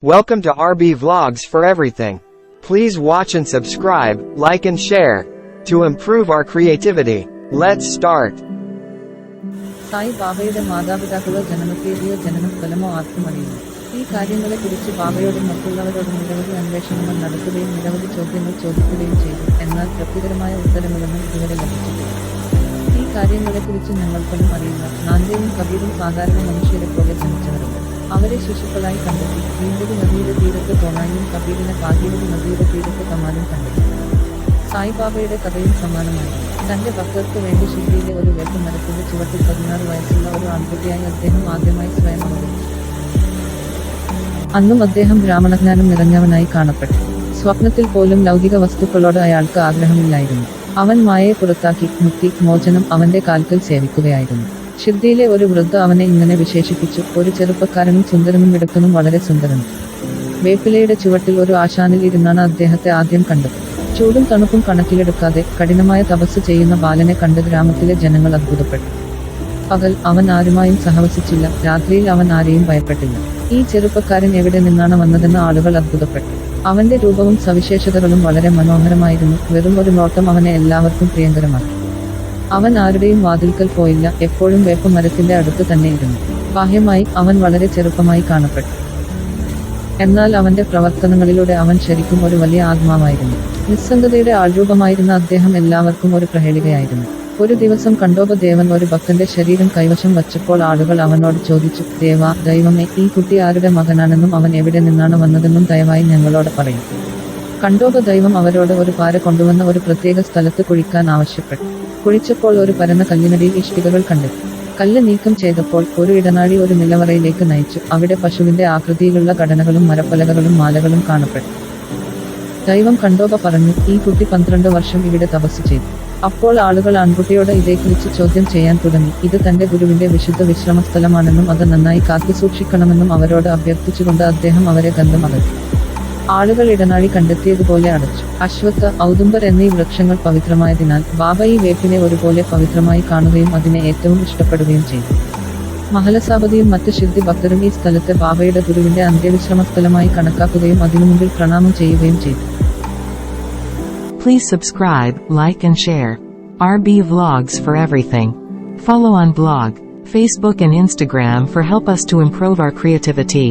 Welcome to RB Vlogs for everything. Please watch and subscribe, like and share to improve our creativity. Let's start. Sai ബാബയുടെ മാതാപിതാക്കളോ ജനനത്തീയതിയോ ജനനസ്ഥലമോ ആർക്കും അറിയില്ല. ഈ കാര്യങ്ങളെക്കുറിച്ച് ബാബയോടും മറ്റുള്ളവരോടും നിരവധി അന്വേഷണങ്ങൾ നടത്തുകയും നിരവധി ചോദ്യങ്ങൾ ചോദിക്കുകയും ചെയ്തു. എന്നാൽ തൃപ്തികരമായ ഉത്തരങ്ങളൊന്നും ഇതുവരെ ലഭിച്ചിട്ടില്ല. ഈ കാര്യങ്ങളെക്കുറിച്ച് ഞങ്ങൾക്കൊന്നും അറിയില്ല. നാന്ദയും കബീറും സാധാരണ മനുഷ്യരെ പോലെ ജനിച്ചവരല്ല. അവരെ ശിശുക്കളായി കണ്ടെത്തി. വീണ്ടും നദിയുടെ തീരത്ത് തോണായും കബീറിനെ ഭാഗ്യവതി നദിയുടെ തീരത്ത് കമാലും കണ്ടെത്തി. സായിബാബയുടെ കഥയും സമാനമായിരുന്നു. തന്റെ ഭക്തർക്ക് വേണ്ടി ഷിർഡിയിലെ ഒരു വേപ്പമരത്തിന്റെ ചുവട്ടിൽ 16 വയസ്സുള്ള ഒരു ആൺകുട്ടിയായി അദ്ദേഹം ആദ്യമായി സ്വയം അവതരിച്ചു. അന്നും അദ്ദേഹം ബ്രാഹ്മണജ്ഞാനം നിറഞ്ഞവനായി കാണപ്പെട്ടു. സ്വപ്നത്തിൽ പോലും ലൗകിക വസ്തുക്കളോട് അയാൾക്ക് ആഗ്രഹമില്ലായിരുന്നു. അവൻ മായയെ പുറത്താക്കി മുക്തി മോചനം അവന്റെ കാൽക്കൽ സേവിക്കുകയായിരുന്നു. ഷിർഡിയിലെ ഒരു വൃദ്ധ അവനെ ഇങ്ങനെ വിശേഷിപ്പിച്ചു: ഒരു ചെറുപ്പക്കാരനും സുന്ദരനും മിടുക്കനും വളരെ സുന്ദരനും. വേപ്പിലയുടെ ചുവട്ടിൽ ഒരു ആശാനിൽ ഇരുന്നാണ് അദ്ദേഹത്തെ ആദ്യം കണ്ടത്. ചൂടും തണുപ്പും കണക്കിലെടുക്കാതെ കഠിനമായ തപസ് ചെയ്യുന്ന ബാലനെ കണ്ട് ഗ്രാമത്തിലെ ജനങ്ങൾ അത്ഭുതപ്പെട്ടു. പകൽ അവൻ ആരുമായും സഹവസിച്ചില്ല. രാത്രിയിൽ അവൻ ആരെയും ഭയപ്പെട്ടില്ല. ഈ ചെറുപ്പക്കാരൻ എവിടെ നിന്നാണ് വന്നതെന്ന് ആളുകൾ അത്ഭുതപ്പെട്ടു. അവന്റെ രൂപവും സവിശേഷതകളും വളരെ മനോഹരമായിരുന്നു. വെറും ഒരു നോട്ടം അവനെ എല്ലാവർക്കും പ്രിയങ്കരമാക്കി. അവൻ ആരുടെയും വാതിൽക്കൽ പോയില്ല. എപ്പോഴും വേപ്പമരത്തിന്റെ അടുത്ത് തന്നെ ഇരുന്നു. ബാഹ്യമായി അവൻ വളരെ ചെറുപ്പമായി കാണപ്പെട്ടു. എന്നാൽ അവന്റെ പ്രവർത്തനങ്ങളിലൂടെ അവൻ ശരിക്കും ഒരു വലിയ ആത്മാവായിരുന്നു. നിസ്സംഗതയുടെ ആൾരൂപമായിരുന്ന അദ്ദേഹം എല്ലാവർക്കും ഒരു പ്രഹേളികയായിരുന്നു. ഒരു ദിവസം കണ്ടോപദേവൻ ഒരു ഭക്തന്റെ ശരീരം കൈവശം വച്ചപ്പോൾ ആളുകൾ അവനോട് ചോദിച്ചു: ദൈവമേ, ഈ കുട്ടി ആരുടെ മകനാണെന്നും അവൻ എവിടെ നിന്നാണ് വന്നതെന്നും ദയവായി ഞങ്ങളോട് പറയും. കണ്ടോപദൈവം അവരോട് ഒരു പാര കൊണ്ടുവന്ന ഒരു പ്രത്യേക സ്ഥലത്ത് കുഴിക്കാൻ ആവശ്യപ്പെട്ടു. കുഴിച്ചപ്പോൾ ഒരു പരന്ന കല്ലിനടിയിൽ ഇഷ്ടികകൾ കണ്ടെത്തി. കല്ല് നീക്കം ചെയ്തപ്പോൾ ഒരു ഇടനാഴി ഒരു നിലവറയിലേക്ക് നയിച്ചു. അവിടെ പശുവിന്റെ ആകൃതിയിലുള്ള ഘടനകളും മരപ്പലകകളും മാലകളും കാണപ്പെട്ടു. ദൈവം കണ്ടോപ പറഞ്ഞു: ഈ കുട്ടി 12 വർഷം ഇവിടെ തപസ് ചെയ്തു. അപ്പോൾ ആളുകൾ ആൺകുട്ടിയോട് ഇതേക്കുറിച്ച് ചോദ്യം ചെയ്യാൻ തുടങ്ങി. ഇത് തന്റെ ഗുരുവിന്റെ വിശുദ്ധ വിശ്രമസ്ഥലമാണെന്നും അത് നന്നായി കാത്തുസൂക്ഷിക്കണമെന്നും അവരോട് അഭ്യർത്ഥിച്ചുകൊണ്ട് അദ്ദേഹം അവരെ ഗന്ധം അകറ്റി. ആളുകൾ ഇടനാഴി കണ്ടെത്തിയതുപോലെ അടച്ചു. അശ്വത്ഥ, ഔദുംബർ എന്നീ വൃക്ഷങ്ങൾ പവിത്രമായതിനാൽ ബാബ ഈ വേപ്പിനെ ഒരുപോലെ പവിത്രമായി കാണുകയും അതിനെ ഏറ്റവും ഇഷ്ടപ്പെടുകയും ചെയ്തു. മഹലസാപതിയും മറ്റ് സിദ്ധി ഭക്തരും ഈ സ്ഥലത്തെ ബാബയുടെ ഗുരുവിന്റെ അന്ത്യവിശ്രമസ്ഥലമായി കണക്കാക്കുകയും അതിനു മുമ്പിൽ പ്രണാമം ചെയ്യുകയും ചെയ്തു. Please subscribe, like and share. RB Vlogs for everything. Follow on blog, Facebook and Instagram for help us to improve our creativity.